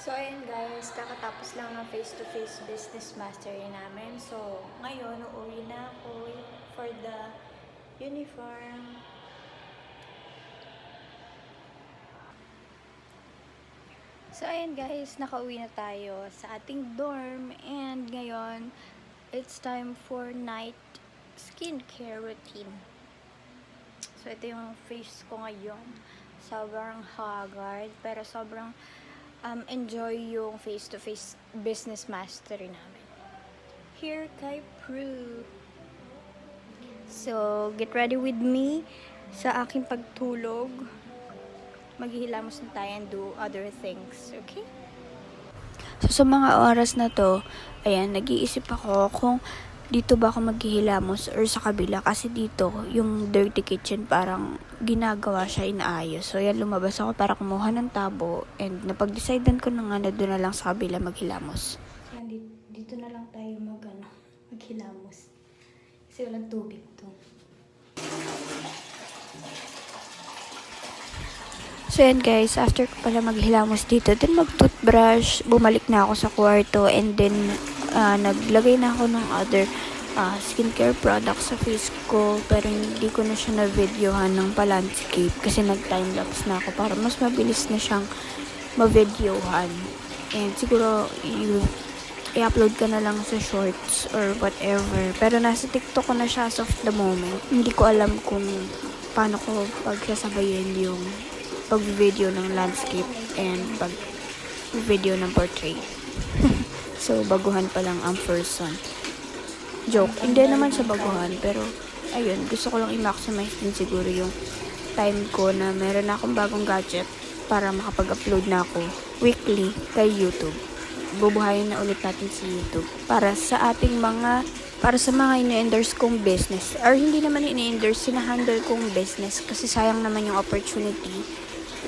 So, ayun guys, kakatapos lang ng face-to-face business mastery namin. So, ngayon, uuwi na ako for the uniform. So, ayun guys, nakauwi na tayo sa ating dorm. And ngayon, it's time for night skincare routine. So, ito yung face ko ngayon. Sobrang haggard, pero sobrang enjoy yung face-to-face business mastery namin. Here kay Prue. So, get ready with me sa aking pagtulog. Maghihilamos na tayo and do other things, okay? So, sa mga oras na to, ayan, nag-iisip ako kung dito ba ako maghihilamos or sa kabila. Kasi dito, yung dirty kitchen parang ginagawa siya, inaayos. So, ayan, lumabas ako para kumuha ng tabo. And napag-decidean ko na nga na doon na lang sa kabila maghilamos. So, yan, dito na lang tayo maghilamos. Kasi walang tubig to. So yan guys, after ko pala maghilamos dito, then mag-toothbrush, bumalik na ako sa kwarto, and then naglagay na ako ng other skincare products sa face ko, pero hindi ko na siya na-videohan ng pa-landscape kasi nag-timelapse na ako para mas mabilis na siyang ma-videohan. And siguro i-upload ka na lang sa shorts or whatever, pero nasa TikTok ko na siya as of the moment. Hindi ko alam kung paano ko pagsasabayin yung pag-video ng landscape and pag-video ng portrait. So, baguhan pa lang ang person. Joke. Hindi naman sa baguhan, pero ayun, gusto ko lang i-maximize din siguro yung time ko na meron na akong bagong gadget para makapag-upload na ako weekly kay YouTube. Bubuhayin na ulit natin si YouTube para sa mga ini-endorse kong business, or hindi naman ini-endorse, sinahandle kong business kasi sayang naman yung opportunity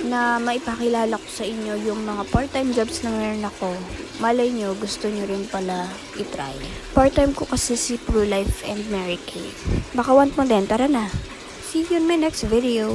na maipakilala ko sa inyo yung mga part-time jobs na meron ako. Malay nyo, gusto nyo rin pala itry. Part-time ko kasi si Prue Life and Mary Kay. Baka want mo din, tara na. See you in my next video.